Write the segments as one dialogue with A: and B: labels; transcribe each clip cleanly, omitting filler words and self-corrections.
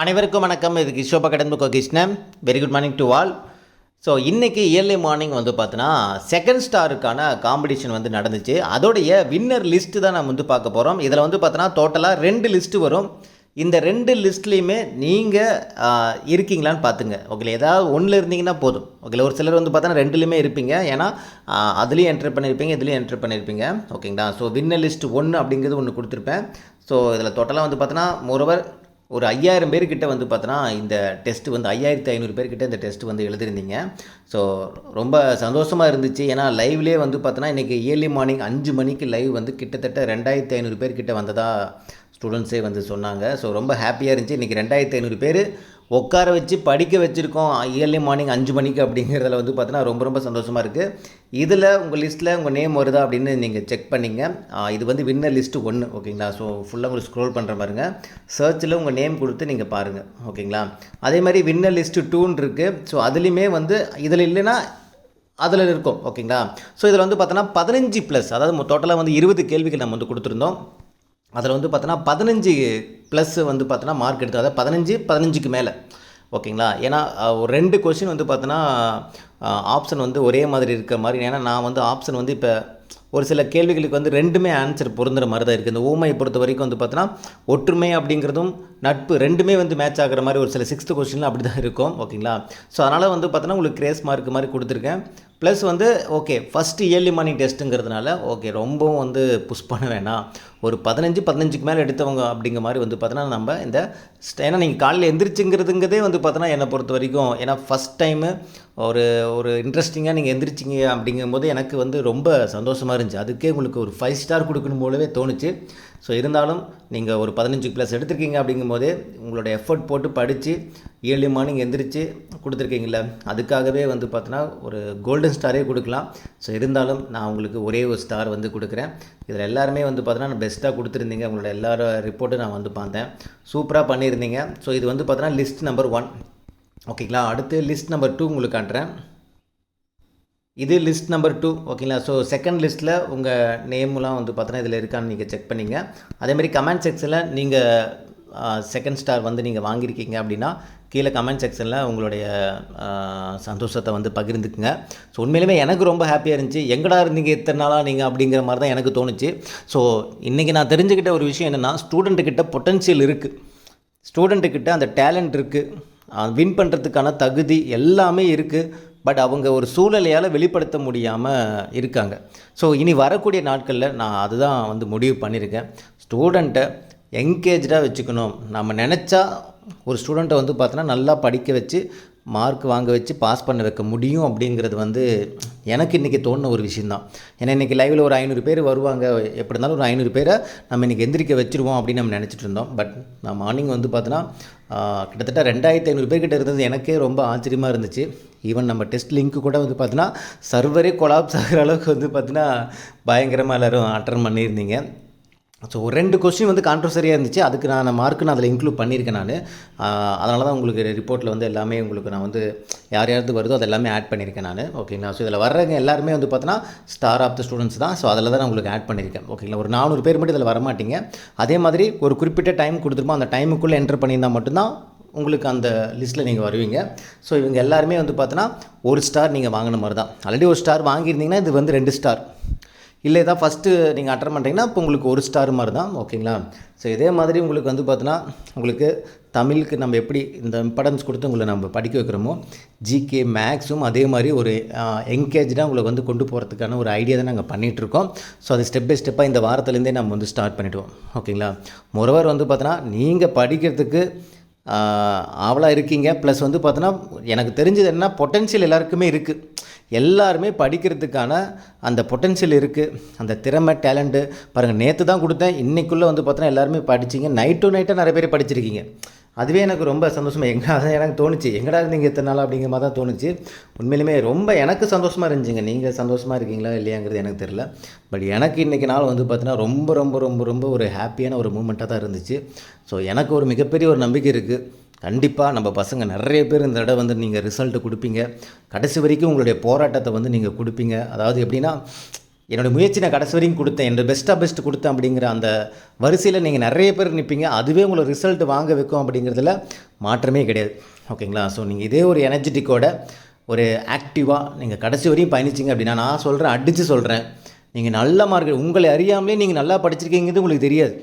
A: அனைவருக்கும் வணக்கம். இது கிஷோபா கடன்புக்கோ Krishnan. Very good morning to all. So இன்றைக்கி இயர்லி மார்னிங் வந்து பார்த்தோன்னா செகண்ட் ஸ்டாருக்கான காம்படிஷன் வந்து நடந்துச்சு. அதோடைய வின்னர் லிஸ்ட்டு தான் நம்ம வந்து பார்க்க போகிறோம். இதில் வந்து பார்த்தோன்னா டோட்டலாக 2 லிஸ்ட்டு வரும். இந்த 2 லிஸ்ட்லேயுமே நீங்கள் இருக்கீங்களான்னு பார்த்துங்க. ஓகே, ஏதாவது ஒன்றில் இருந்தீங்கன்னா போதும். ஓகே, ஒரு சிலர் வந்து பார்த்தோன்னா 2லேயுமே இருப்பீங்க. ஏன்னா அதுலேயும் என்ட்ரு பண்ணியிருப்பீங்க, இதுலேயும் என்ட்ரு பண்ணியிருப்பீங்க. ஓகேங்களா? ஸோ வின்னர் லிஸ்ட் 1 அப்படிங்கிறது ஒன்று கொடுத்துருப்பேன். ஸோ இதில் டோட்டலாக வந்து பார்த்தோன்னா மோரோவர் ஒரு 5000 பேர்கிட்ட வந்து பார்த்தோன்னா இந்த டெஸ்ட்டு வந்து 5500 பேர்கிட்ட இந்த டெஸ்ட்டு வந்து எழுதிருந்தீங்க. ஸோ ரொம்ப சந்தோஷமாக இருந்துச்சு. ஏன்னா லைவ்லேயே வந்து பார்த்தோன்னா இன்றைக்கி இயர்லி மார்னிங் 5 மணிக்கு லைவ் வந்து கிட்டத்தட்ட 2500 பேர்கிட்ட வந்ததாக ஸ்டூடெண்ட்ஸே வந்து சொன்னாங்க. ஸோ ரொம்ப ஹாப்பியாக இருந்துச்சு. இன்றைக்கி 2500 பேர் உட்கார வச்சு படிக்க வச்சுருக்கோம் இயர்லி மார்னிங் 5 மணிக்கு அப்படிங்கிறதுல வந்து பார்த்தோன்னா ரொம்ப ரொம்ப சந்தோஷமாக இருக்குது. இதில் உங்கள் லிஸ்ட்டில் உங்கள் நேம் வருதா அப்படின்னு நீங்கள் செக் பண்ணிங்க. இது வந்து வின்னர் லிஸ்ட்டு 1. ஓகேங்களா? ஸோ ஃபுல்லாக உங்களுக்கு ஸ்க்ரோல் பண்ணுற பாருங்க. சர்ச்சில் உங்கள் நேம் கொடுத்து நீங்கள் பாருங்கள். ஓகேங்களா? அதே மாதிரி வின்னர் லிஸ்ட்டு 2ன்னு இருக்குது. ஸோ அதுலேயுமே வந்து இதில் இல்லைன்னா அதில் இருக்கும். ஓகேங்களா? ஸோ இதில் வந்து பார்த்தோன்னா 15+, அதாவது டோட்டலாக வந்து 20 கேள்விகள் நம்ம வந்து கொடுத்துருந்தோம். அதில் வந்து பார்த்தோன்னா 15 ப்ளஸ் வந்து பார்த்தோன்னா மார்க் எடுத்து, அதாவது 15க்கு மேலே. ஓகேங்களா? ஏன்னா ஒரு 2 கொஷின் வந்து பார்த்தோன்னா ஆப்ஷன் வந்து ஒரே மாதிரி இருக்கிற மாதிரி. ஏன்னா நான் வந்து ஆப்ஷன் வந்து இப்போ ஒரு சில கேள்விகளுக்கு வந்து 2மே ஆன்சர் பொருந்துற மாதிரி தான் இருக்குது. இந்த ஊமையை பொறுத்த வரைக்கும் வந்து பார்த்தோன்னா ஒற்றுமை அப்படிங்கிறதும் நட்பு 2மே வந்து மேட்ச் ஆகிற மாதிரி ஒரு சில 6th கொஸ்டினில் அப்படி தான் இருக்கும். ஓகேங்களா? ஸோ அதனால் வந்து பார்த்தோன்னா உங்களுக்கு கிரேஸ் மார்க் மாதிரி கொடுத்துருக்கேன். ப்ளஸ் வந்து ஓகே ஃபஸ்ட்டு இயர்லி மார்னிங் டெஸ்ட்டுங்கிறதுனால ஓகே ரொம்பவும் வந்து புஷ் பண்ண வேணாம். ஒரு 15க்கு மேலே எடுத்தவங்க அப்படிங்கிற மாதிரி வந்து பார்த்தோன்னா நம்ம இந்த ஏன்னா நீங்கள் காலையில் எந்திரிச்சுங்கிறதுங்கிறதே வந்து பார்த்தோன்னா என்னை பொறுத்த வரைக்கும், ஏன்னா ஃபஸ்ட் டைமு ஒரு இன்ட்ரெஸ்டிங்காக நீங்கள் எந்திரிச்சிங்க அப்படிங்கும்போது எனக்கு வந்து ரொம்ப சந்தோஷமாக இருந்துச்சு. அதுக்கே உங்களுக்கு ஒரு 5 ஸ்டார் கொடுக்கணும் போலவே தோணுச்சு. ஸோ இருந்தாலும் நீங்கள் ஒரு 15+ எடுத்திருக்கீங்க அப்படிங்கும்போதே உங்களோட எஃபர்ட் போட்டு படித்து இயர்லி மார்னிங் எந்திரிச்சு கொடுத்துருக்கீங்கள, அதுக்காகவே வந்து பார்த்தோன்னா ஒரு கோல்டன் ஸ்டாரே கொடுக்கலாம். ஸோ இருந்தாலும் நான் உங்களுக்கு ஒரே ஒரு ஸ்டார் வந்து கொடுக்குறேன். இதில் எல்லாருமே வந்து பார்த்தோன்னா நான் பெஸ்ட்டாக கொடுத்துருந்தீங்க. உங்களோட எல்லார ரிப்போர்ட்டும் நான் வந்து பார்த்தேன். சூப்பராக பண்ணியிருந்தீங்க. ஸோ இது வந்து பார்த்தோன்னா லிஸ்ட் நம்பர் 1. ஓகேங்களா? அடுத்து லிஸ்ட் நம்பர் 2 உங்களுக்கு காட்டுறேன். இது லிஸ்ட் நம்பர் 2. ஓகேங்களா? ஸோ செகண்ட் லிஸ்ட்டில் உங்கள் நேம்லாம் வந்து பார்த்தோன்னா இதில் இருக்கான்னு நீங்கள் செக் பண்ணிங்க. அதேமாதிரி கமெண்ட் செக்ஷனில் நீங்கள் செகண்ட் ஸ்டார் வந்து நீங்கள் வாங்கியிருக்கீங்க அப்படின்னா கீழே கமெண்ட் செக்ஷனில் உங்களுடைய சந்தோஷத்தை வந்து பகிர்ந்துக்குங்க. ஸோ உண்மையிலுமே எனக்கு ரொம்ப ஹாப்பியாக இருந்துச்சு. எங்கடா இருந்தீங்க இத்தனை நாளாக நீங்கள் அப்படிங்கிற மாதிரி தான் எனக்கு தோணுச்சு. ஸோ இன்றைக்கி நான் தெரிஞ்சுக்கிட்ட ஒரு விஷயம் என்னென்னா, ஸ்டூடெண்ட்டுக்கிட்ட பொட்டன்ஷியல் இருக்குது, ஸ்டூடெண்ட்டுக்கிட்ட அந்த டேலண்ட் இருக்குது, வின் பண்ணுறதுக்கான தகுதி எல்லாமே இருக்குது. பட் அவங்க ஒரு சூழ்நிலையால் வெளிப்படுத்த முடியாமல் இருக்காங்க. ஸோ இனி வரக்கூடிய நாட்களில் நான் அதுதான் வந்து முடிவு பண்ணியிருக்கேன். ஸ்டூடெண்ட்டை என்கேஜாக வச்சுக்கணும். நம்ம நினச்சா ஒரு ஸ்டூடெண்ட்டை வந்து பார்த்தோன்னா நல்லா படிக்க வச்சு மார்க் வாங்க வச்சு பாஸ் பண்ண வைக்க முடியும் அப்படிங்கிறது வந்து எனக்கு இன்றைக்கி தோணுன ஒரு விஷயந்தான். ஏன்னா இன்றைக்கி லைவில் ஒரு 500 பேர் வருவாங்க. எப்படி இருந்தாலும் ஒரு 500 பேரை நம்ம இன்றைக்கி எந்திரிக்க வச்சுருவோம் அப்படின்னு நம்ம நினச்சிட்டு இருந்தோம். பட் நான் மார்னிங் வந்து பார்த்தோன்னா கிட்டத்தட்ட 2500 பேர்கிட்ட இருந்தது எனக்கே ரொம்ப ஆச்சரியமாக இருந்துச்சு. ஈவன் நம்ம டெஸ்ட் லிங்க்கு கூட வந்து பார்த்தோன்னா சர்வரே கொலாப்ஸ் ஆகிற அளவுக்கு வந்து பார்த்தோன்னா பயங்கரமாக எல்லோரும் அட்டன் பண்ணியிருந்தீங்க. ஸோ ஒரு 2 கொஸ்டின் வந்து கான்ட்ரவர்சரியாக இருந்துச்சு. அதுக்கு நான் மார்க்கு நான் அதில் இன்க்ளூட் பண்ணியிருக்கேன் நான். அதனால தான் உங்களுக்கு ரிப்போர்ட்டில் வந்து எல்லாமே உங்களுக்கு நான் வந்து யார் யாருக்கு வருதோ அது எல்லாமே ஆட் பண்ணியிருக்கேன் நான். ஓகேங்களா? ஸோ இதில் வர்றவங்க எல்லாருமே வந்து பார்த்தோன்னா ஸ்டார் ஆஃப் த ஸ்டூடெண்ட்ஸ் தான். ஸோ அதில் தான் நான் உங்களுக்கு ஆட் பண்ணியிருக்கேன். ஓகேங்களா? ஒரு 400 பேர் மட்டும் இதில் வரமாட்டீங்க. அதே மாதிரி ஒரு குறிப்பிட்ட டைம் கொடுத்துருப்போம். அந்த டைமுக்குள்ளே என்டர் பண்ணியிருந்தால் மட்டும்தான் உங்களுக்கு அந்த லிஸ்ட்டில் நீங்கள் வருவீங்க. ஸோ இவங்க எல்லாருமே வந்து பார்த்தோன்னா ஒரு ஸ்டார் நீங்கள் வாங்கின மாதிரி தான். ஆல்ரெடி ஒரு ஸ்டார் வாங்கியிருந்தீங்கன்னா இது வந்து 2 ஸ்டார். இல்லை தான் ஃபஸ்ட்டு நீங்கள் அட்டன் பண்ணுறீங்கன்னா இப்போ உங்களுக்கு ஒரு ஸ்டார் மாதிரி தான். ஓகேங்களா? ஸோ இதே மாதிரி உங்களுக்கு வந்து பார்த்தோன்னா உங்களுக்கு தமிழுக்கு நம்ம எப்படி இந்த இம்பார்ட்டன்ஸ் கொடுத்து உங்களை நம்ம படிக்க வைக்கிறோமோ, ஜிகே மேக்ஸும் அதே மாதிரி ஒரு என்கேஜாக உங்களை வந்து கொண்டு போகிறதுக்கான ஒரு ஐடியா தான் நாங்கள் பண்ணிகிட்ருக்கோம். ஸோ அது ஸ்டெப் பை ஸ்டெப்பாக இந்த வாரத்துலேருந்தே நம்ம வந்து ஸ்டார்ட் பண்ணிவிடுவோம். ஓகேங்களா? மொரவர் வந்து பார்த்தோன்னா நீங்கள் படிக்கிறதுக்கு ஆவலாக இருக்கீங்க. ப்ளஸ் வந்து பார்த்தோன்னா எனக்கு தெரிஞ்சது என்ன, பொட்டென்ஷியல் எல்லாருக்குமே இருக்குது. எல்லாருமே படிக்கிறதுக்கான அந்த பொட்டென்ஷியல் இருக்குது, அந்த திறமை டேலண்ட்டு பாருங்கள். நேற்று தான் கொடுத்தேன், இன்றைக்குள்ளே வந்து பார்த்தோன்னா எல்லாருமே படிச்சிங்க. நைட்டாக நிறைய பேர் படிச்சிருக்கீங்க. அதுவே எனக்கு ரொம்ப சந்தோஷமாக அதான் எனக்கு தோணுச்சு, எங்கடா இருந்தீங்க இத்தனை நாள் அப்படிங்கிற மாதிரி தான் தோணுச்சு. உண்மையிலுமே ரொம்ப எனக்கு சந்தோஷமாக இருந்துச்சுங்க. நீங்கள் சந்தோஷமாக இருக்கீங்களா இல்லையாங்கிறது எனக்கு தெரியல. பட் எனக்கு இன்றைக்கி நாள் வந்து பார்த்தீங்கன்னா ரொம்ப ரொம்ப ரொம்ப ரொம்ப ஒரு ஹாப்பியான ஒரு மூமெண்ட்டாக தான் இருந்துச்சு. ஸோ எனக்கு ஒரு மிகப்பெரிய ஒரு நம்பிக்கை இருக்குது. கண்டிப்பாக நம்ம பசங்க நிறைய பேர் இந்த தடவை வந்து நீங்கள் ரிசல்ட்டு கொடுப்பீங்க. கடைசி வரைக்கும் உங்களுடைய போராட்டத்தை வந்து நீங்கள் கொடுப்பீங்க. அதாவது எப்படின்னா என்னோடய முயற்சி நான் கடைசி வரைக்கும் கொடுத்தேன், என்னோட பெஸ்ட் கொடுத்தேன் அப்படிங்கிற அந்த வரிசையில் நீங்கள் நிறைய பேர் நிற்பீங்க. அதுவே உங்களை ரிசல்ட் வாங்க வைக்கும் அப்படிங்கிறதுல மாற்றமே கிடையாது. ஓகேங்களா? ஸோ நீங்கள் இதே ஒரு எனர்ஜெட்டிக்கோட ஒரு ஆக்டிவாக நீங்கள் கடைசி வரையும் பயணிச்சிங்க அப்படின்னா, நான் சொல்கிறேன், அடித்து சொல்கிறேன், நீங்கள் நல்ல மார்க், உங்களை அறியாமலே நீங்கள் நல்லா படிச்சிருக்கீங்கிறது உங்களுக்கு தெரியாது.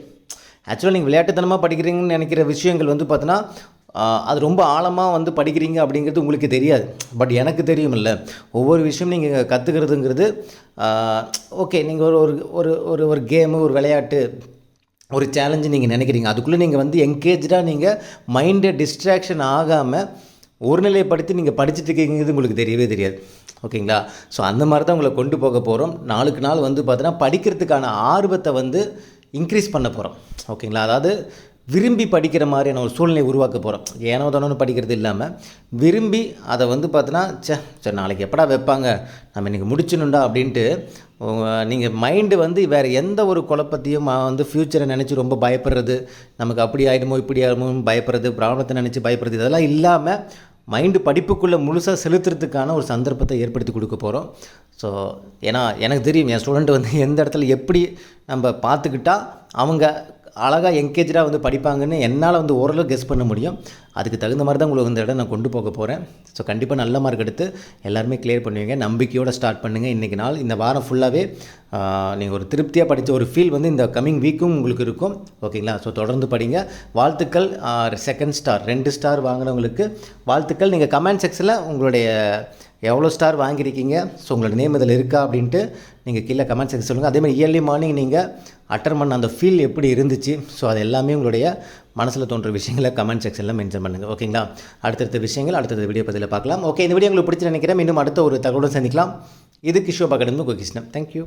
A: ஆக்சுவலாக நீங்கள் விளையாட்டுத்தனமாக படிக்கிறீங்கன்னு நினைக்கிற விஷயங்கள் வந்து பார்த்தோன்னா அது ரொம்ப ஆழமாக வந்து படிக்கிறீங்க அப்படிங்கிறது உங்களுக்கு தெரியாது. பட் எனக்கு தெரியுமில்ல, ஒவ்வொரு விஷயம் நீங்கள் கற்றுக்கிறதுங்கிறது ஓகே. நீங்கள் ஒரு ஒரு ஒரு ஒரு கேமு, ஒரு விளையாட்டு, ஒரு சேலஞ்சு நீங்கள் நினைக்கிறீங்க, அதுக்குள்ளே நீங்கள் வந்து என்கேஜாக நீங்கள் மைண்டை டிஸ்ட்ராக்ஷன் ஆகாமல் ஒருநிலைப்படுத்தி நீங்கள் படிச்சுட்டு இருக்கீங்கிறது உங்களுக்கு தெரியவே தெரியாது. ஓகேங்களா? ஸோ அந்த மாதிரி தான் உங்களை கொண்டு போக போகிறோம். நாளுக்கு நாள் வந்து பார்த்தீங்கன்னா படிக்கிறதுக்கான ஆர்வத்தை வந்து இன்க்ரீஸ் பண்ண போகிறோம். ஓகேங்களா? அதாவது விரும்பி படிக்கிற மாதிரியான ஒரு சூழ்நிலை உருவாக்க போகிறோம். ஏனோ தானோன்னு படிக்கிறது இல்லாமல் விரும்பி அதை வந்து பார்த்தோன்னா, சரி நாளைக்கு எப்படா வைப்பாங்க, நம்ம இன்றைக்கி முடிச்சணுண்டா அப்படின்ட்டு நீங்கள் மைண்டு வந்து வேறு எந்த ஒரு குழப்பத்தையும் வந்து ஃப்யூச்சரை நினச்சி ரொம்ப பயப்படுறது, நமக்கு அப்படி ஆகிடுமோ இப்படி ஆகிடுமோ பயப்படுறது, ப்ராப்ளத்தை நினச்சி பயப்படுறது, இதெல்லாம் இல்லாமல் மைண்டு படிப்புக்குள்ளே முழுசாக செலுத்துறதுக்கான ஒரு சந்தர்ப்பத்தை ஏற்படுத்தி கொடுக்க போகிறோம். ஸோ ஏன்னா எனக்கு தெரியும் என் ஸ்டூடெண்ட் வந்து எந்த இடத்துல எப்படி நம்ம பார்த்துக்கிட்டா அவங்க அழகாக என்கேஜாக வந்து படிப்பாங்கன்னு என்னால் வந்து ஓரளவு கெஸ் பண்ண முடியும். அதுக்கு தகுந்த மாதிரி தான் உங்களுக்கு இந்த இடம் நான் கொண்டு போக போகிறேன். ஸோ கண்டிப்பாக நல்ல மார்க் எடுத்து எல்லாருமே கிளியர் பண்ணுவீங்க. நம்பிக்கையோடு ஸ்டார்ட் பண்ணுங்கள். இன்றைக்கி நாள், இந்த வாரம் ஃபுல்லாகவே நீங்கள் ஒரு திருப்தியாக படித்த ஒரு ஃபீல் வந்து இந்த கம்மிங் வீக்கும் உங்களுக்கு இருக்கும். ஓகேங்களா? ஸோ தொடர்ந்து படிங்க. வாழ்த்துக்கள். செகண்ட் ஸ்டார் 2 ஸ்டார் வாங்கினவங்களுக்கு வாழ்த்துக்கள். நீங்கள் கமெண்ட் செக்ஷனில் உங்களுடைய எவ்வளோ ஸ்டார் வாங்கியிருக்கீங்க, ஸோ உங்களோட நேம் இதில் இருக்கா அப்படின்ட்டு நீங்கள் கீழே கமெண்ட் செக்ஷன் சொல்லுங்கள். அதேமாதிரி இயர்லி மார்னிங் நீங்கள் அட்டன் பண்ண அந்த ஃபீல் எப்படி இருந்துச்சு, ஸோ அது எல்லாமே உங்களுடைய மனசில் தோன்ற விஷயங்களை கமெண்ட் செக்ஷனில் மென்ஷன் பண்ணுங்கள். ஓகேங்களா? அடுத்தடுத்த விஷயங்கள் அடுத்தடுத்த வீடியோ பதில் பார்க்கலாம். ஓகே, இந்த வீடியோ உங்களுக்கு பிடிச்சி நினைக்கிறேன். இன்னும் அடுத்த ஒரு தகவலுடன் சந்திக்கலாம். இது கிஷோப் அகாடமி கிருஷ்ணன். தேங்க்யூ.